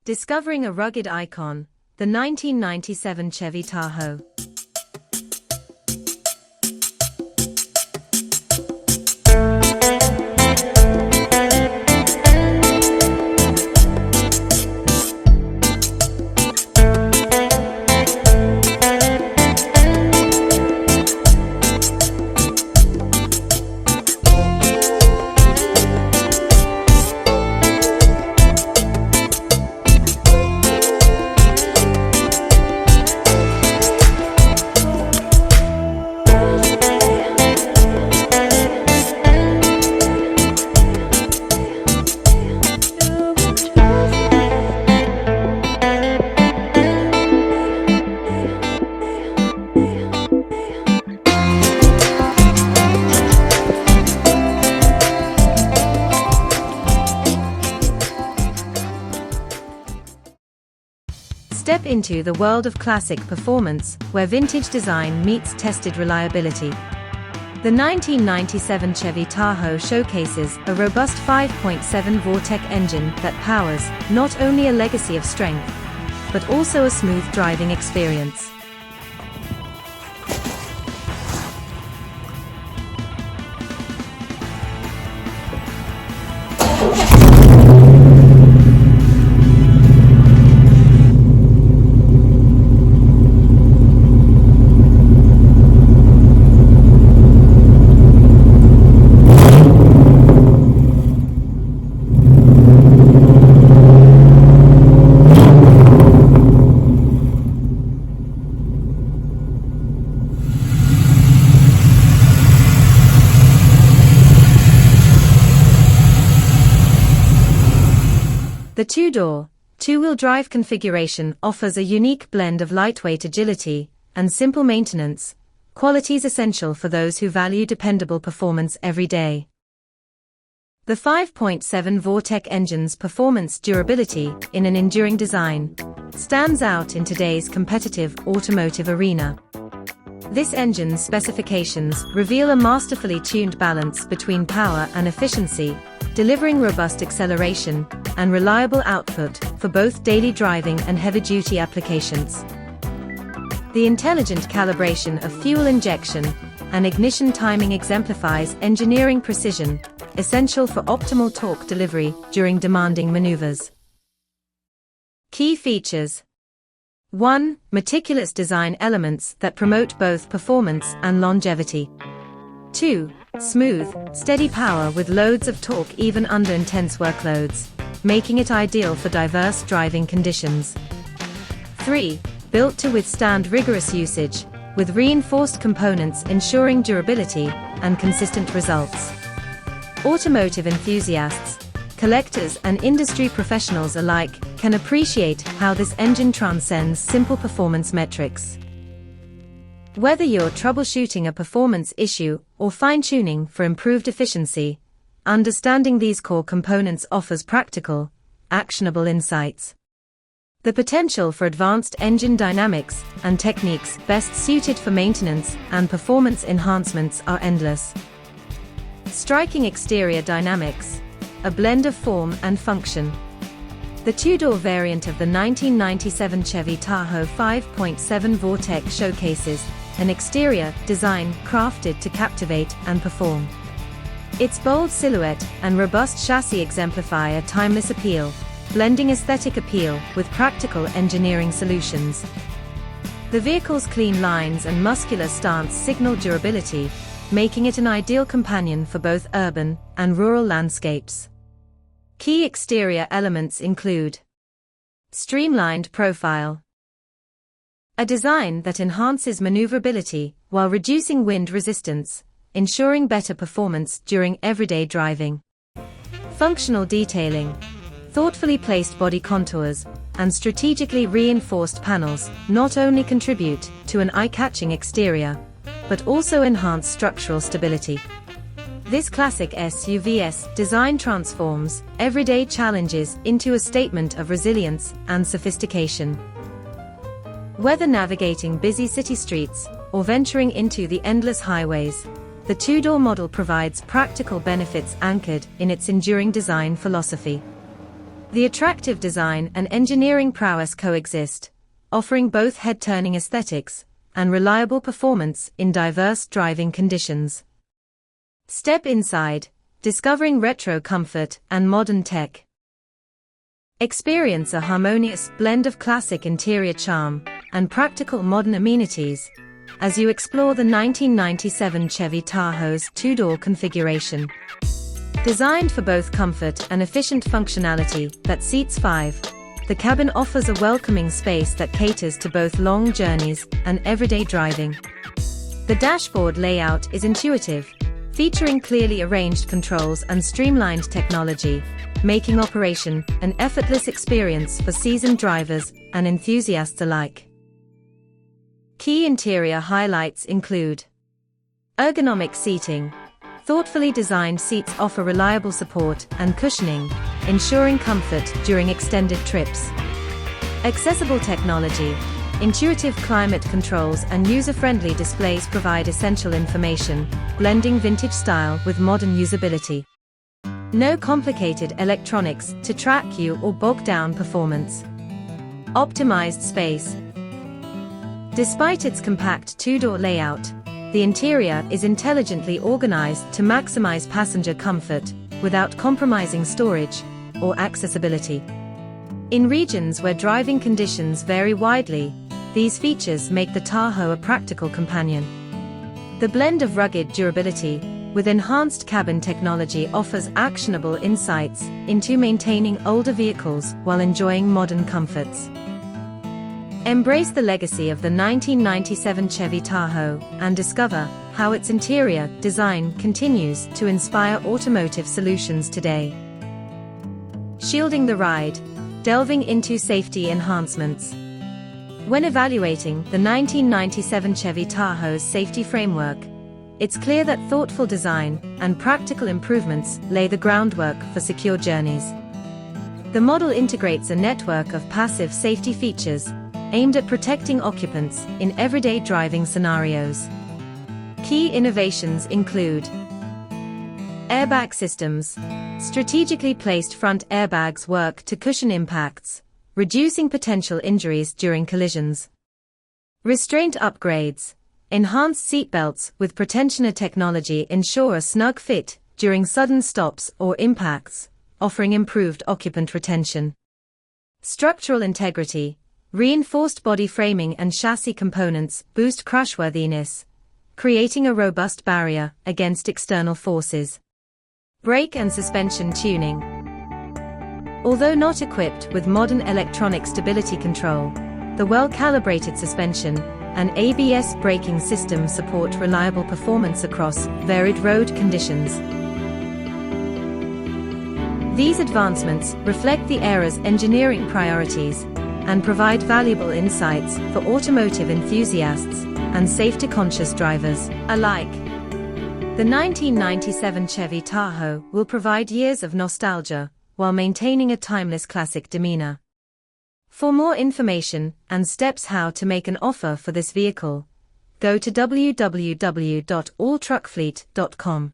Discovering a rugged icon, the 1997 Chevy Tahoe. Step into the world of classic performance, where vintage design meets tested reliability. The 1997 Chevy Tahoe showcases a robust 5.7 Vortec engine that powers not only a legacy of strength, but also a smooth driving experience. The two-door, two-wheel drive configuration offers a unique blend of lightweight agility and simple maintenance, qualities essential for those who value dependable performance every day. The 5.7 Vortec engine's performance durability in an enduring design stands out in today's competitive automotive arena. This engine's specifications reveal a masterfully tuned balance between power and efficiency, delivering robust acceleration and reliable output for both daily driving and heavy-duty applications. The intelligent calibration of fuel injection and ignition timing exemplifies engineering precision, essential for optimal torque delivery during demanding maneuvers. Key features: 1. Meticulous design elements that promote both performance and longevity. 2. Smooth, steady power with loads of torque even under intense workloads, making it ideal for diverse driving conditions. 3. Built to withstand rigorous usage, with reinforced components ensuring durability and consistent results. Automotive enthusiasts, collectors and industry professionals alike can appreciate how this engine transcends simple performance metrics. Whether you're troubleshooting a performance issue or fine-tuning for improved efficiency, understanding these core components offers practical, actionable insights. The potential for advanced engine dynamics and techniques best suited for maintenance and performance enhancements are endless. Striking exterior dynamics, a blend of form and function. The two-door variant of the 1997 Chevy Tahoe 5.7 Vortec showcases an exterior design crafted to captivate and perform. Its bold silhouette and robust chassis exemplify a timeless appeal, blending aesthetic appeal with practical engineering solutions. The vehicle's clean lines and muscular stance signal durability, making it an ideal companion for both urban and rural landscapes. Key exterior elements include: streamlined profile, a design that enhances maneuverability while reducing wind resistance, ensuring better performance during everyday driving. Functional detailing, thoughtfully placed body contours and strategically reinforced panels not only contribute to an eye-catching exterior, but also enhance structural stability. This classic SUV's design transforms everyday challenges into a statement of resilience and sophistication. Whether navigating busy city streets or venturing into the endless highways, the two-door model provides practical benefits anchored in its enduring design philosophy. The attractive design and engineering prowess coexist, offering both head-turning aesthetics and reliable performance in diverse driving conditions. Step inside, discovering retro comfort and modern tech. Experience a harmonious blend of classic interior charm and practical modern amenities as you explore the 1997 Chevy Tahoe's two-door configuration. Designed for both comfort and efficient functionality that seats 5, the cabin offers a welcoming space that caters to both long journeys and everyday driving. The dashboard layout is intuitive, featuring clearly arranged controls and streamlined technology, making operation an effortless experience for seasoned drivers and enthusiasts alike. Key interior highlights include ergonomic seating. Thoughtfully designed seats offer reliable support and cushioning, ensuring comfort during extended trips. Accessible technology. Intuitive climate controls and user-friendly displays provide essential information, blending vintage style with modern usability. No complicated electronics to track you or bog down performance. Optimized space. Despite its compact two-door layout, the interior is intelligently organized to maximize passenger comfort without compromising storage or accessibility. In regions where driving conditions vary widely, these features make the Tahoe a practical companion. The blend of rugged durability with enhanced cabin technology offers actionable insights into maintaining older vehicles while enjoying modern comforts. Embrace the legacy of the 1997 Chevy Tahoe and discover how its interior design continues to inspire automotive solutions today. Shielding the ride, delving into safety enhancements. When evaluating the 1997 Chevy Tahoe's safety framework, it's clear that thoughtful design and practical improvements lay the groundwork for secure journeys. The model integrates a network of passive safety features aimed at protecting occupants in everyday driving scenarios. Key innovations include airbag systems. Strategically placed front airbags work to cushion impacts, reducing potential injuries during collisions. Restraint upgrades. Enhanced seatbelts with pretensioner technology ensure a snug fit during sudden stops or impacts, offering improved occupant retention. Structural integrity. Reinforced body framing and chassis components boost crashworthiness, creating a robust barrier against external forces. Brake and suspension tuning. Although not equipped with modern electronic stability control, the well-calibrated suspension and ABS braking system support reliable performance across varied road conditions. These advancements reflect the era's engineering priorities and provide valuable insights for automotive enthusiasts and safety-conscious drivers alike. The 1997 Chevy Tahoe will provide years of nostalgia while maintaining a timeless classic demeanor. For more information and steps how to make an offer for this vehicle, go to www.alltruckfleet.com.